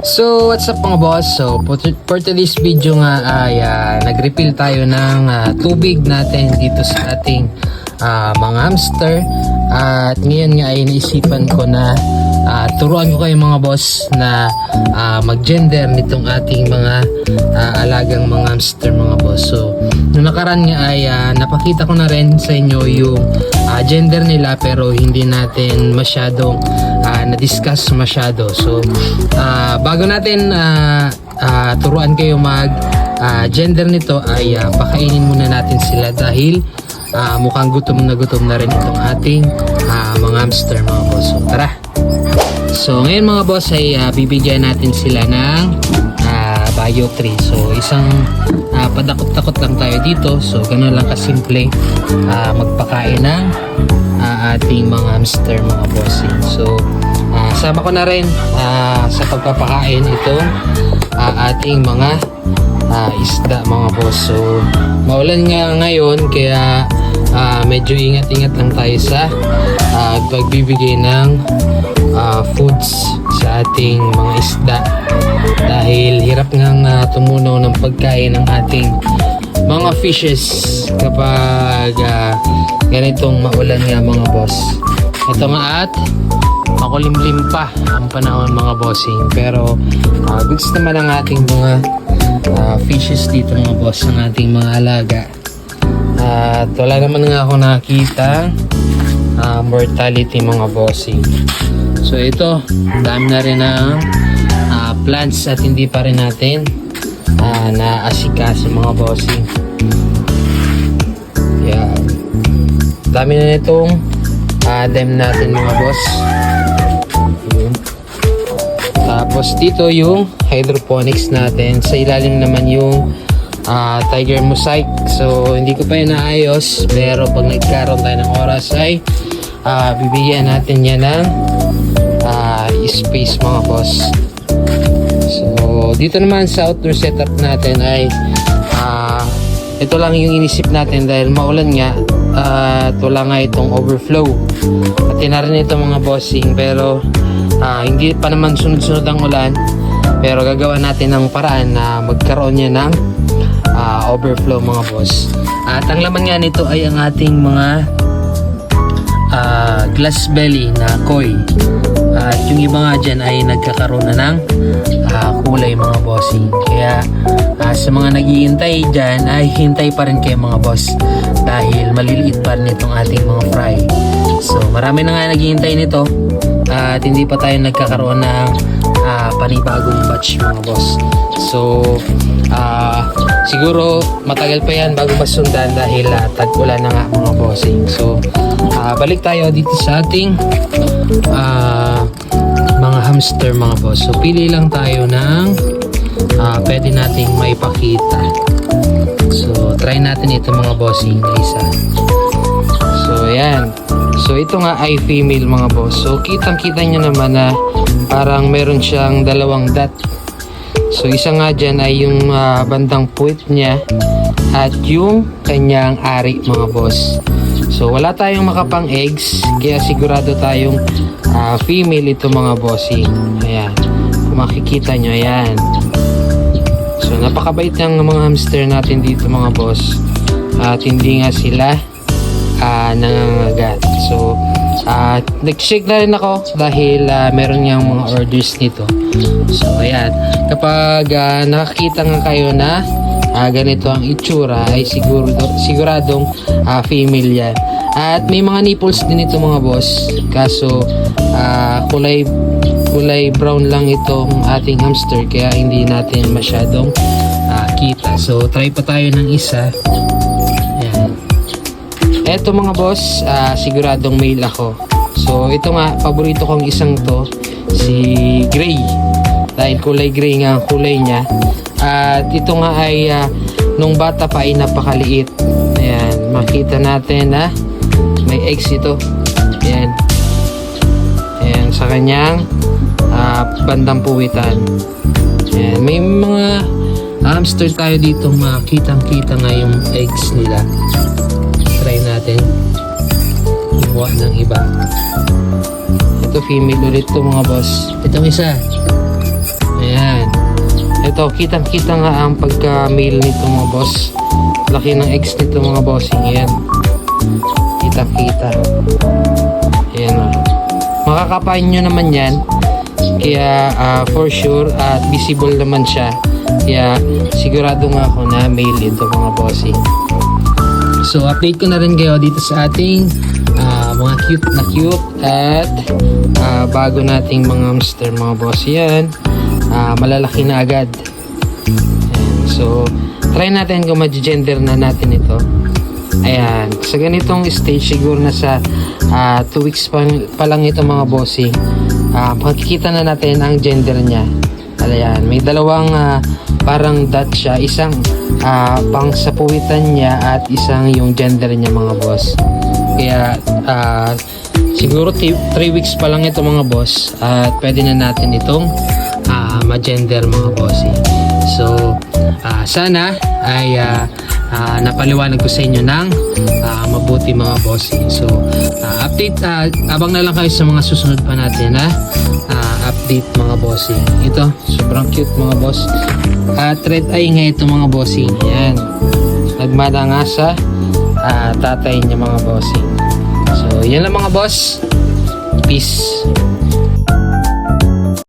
So what's up mga boss? So for today's video nga ay nag-refill tayo ng tubig natin dito sa ating mga hamster. At ngayon nga ay naisipan ko na turuan ko kayo mga boss na mag-gender nitong ating mga alagang mga hamster mga boss. So nung nakaraan nga ay napakita ko na rin sa inyo yung gender nila, pero hindi natin masyadong na-discuss masyado. So bago natin turuan kayo mag gender nito ay pakainin muna natin sila dahil mukhang gutom na rin itong ating mga hamster mga boss. So tara. So ngayon mga boss ay bibigyan natin sila ng Bio 3. So isang padakot-takot lang tayo dito. So gano'n lang kasimple magpakain ng ating mga hamster mga bossing. So sama ko na rin sa pagpapakain itong ating mga isda mga boss. So maulan nga ngayon kaya medyo ingat-ingat lang tayo sa pagbibigay ng foods sa ating mga isda dahil hirap ngang tumunaw ng pagkain ng ating mga fishes kapag ganitong maulan nga mga boss. Ito nga at makulimlim pa ang panahon mga bossing, pero goods naman ang ating mga fishes dito mga boss, ang ating mga alaga. At wala naman nga ako nakita mortality mga bossing. So ito, dami na rin ang plants at hindi pa rin natin naasikaso mga bossing. Yeah. Dami na nitong dam natin mga boss. Yun. Tapos dito yung hydroponics natin. Sa ilalim naman yung tiger mosaic. So hindi ko pa yun naayos, pero pag nagkaroon tayo ng oras ay bibigyan natin yan ng space mga boss. So dito naman sa outdoor setup natin ay ito lang yung inisip natin dahil maulan nga at wala nga itong overflow at tinarin ito mga bossing, pero hindi pa naman sunod-sunod ang ulan, pero gagawa natin ng paraan na magkaroon niya ng overflow mga boss. At ang laman nga nito ay ang ating mga glass belly na koi. At yung iba nga dyan ay nagkakaroon na ng kulay mga bossing. Kaya sa mga naghihintay dyan ay hintay pa rin kayo mga boss dahil maliliit pa rin itong ating mga fry. So marami na nga naghihintay nito at hindi pa tayo nagkakaroon ng panibagong batch mga boss. So siguro matagal pa yan bago masundan dahil tag-ulan na nga mga bossing. So balik tayo dito sa ating mga hamster mga boss. So pili lang tayo ng pwede nating maipakita. So try natin ito mga bossing na isa. So ayan. So ito nga ay female mga boss. So kitang kita nyo naman na parang meron siyang dalawang dot. So isa nga dyan ay yung bandang puwit niya at yung kanyang ari mga boss. So wala tayong makapang eggs kaya sigurado tayong female ito mga bossing. Ayan, kung makikita nyo, ayan. So napakabait ng mga hamster natin dito mga boss at hindi nga sila nangangagat. So nag-check na rin ako dahil meron niyang mga orders nito. So ayan, kapag nakakita nga kayo na ganito ang itsura ay siguradong female yan. At may mga nipples din ito mga boss, kaso kulay brown lang itong ating hamster kaya hindi natin masyadong kita. So try pa tayo ng isa. Ayan. Eto mga boss, siguradong male ako. So ito nga, paborito kong isang to, si Gray, dahil kulay gray nga ang kulay niya. At ito nga ay nung bata pa ay napakaliit. Ayan, makita natin na may eggs ito. Ayan. Ayan, sa kanyang bandang puwitan. Ayan, may mga hamster tayo dito, makitang-kita nga yung eggs nila. Try natin kumuha ng iba. Ito female ulit to mga boss. Itong isa Ayan. Ito, kitang-kita nga ang pagka-male nito mga boss. Laki ng eggs nito mga bossing. Ayan. Kitang-kita. Ayan o. Makakapain nyo naman yan. Kaya for sure at visible naman siya. Kaya sigurado nga ako na male ito mga bossing. So update ko na rin kayo dito sa ating mga cute at bago nating mga hamster mga boss. Yan. Malalaki na agad. Ayan. So try natin kung ma-gender na natin ito. Ayan. Sa ganitong stage siguro na sa 2 weeks pa lang ito mga bossing. Makikita na natin ang gender niya. Ayan. May dalawang parang dot siya. Isang pang sapuwitan niya at isang yung gender niya mga boss. Kaya siguro 3 weeks pa lang ito mga boss at pwede na natin itong ma-gender mga bossing. So sana ay napaliwanag ko sa inyo ng mabuti mga bossing. So update, abang na lang kayo sa mga susunod pa natin na update mga bossing. Ito sobrang cute mga boss. Red eye nga ito mga bossing. Yan, nagmana nga sa tatay niya mga bossing. So yan lang mga boss. Peace.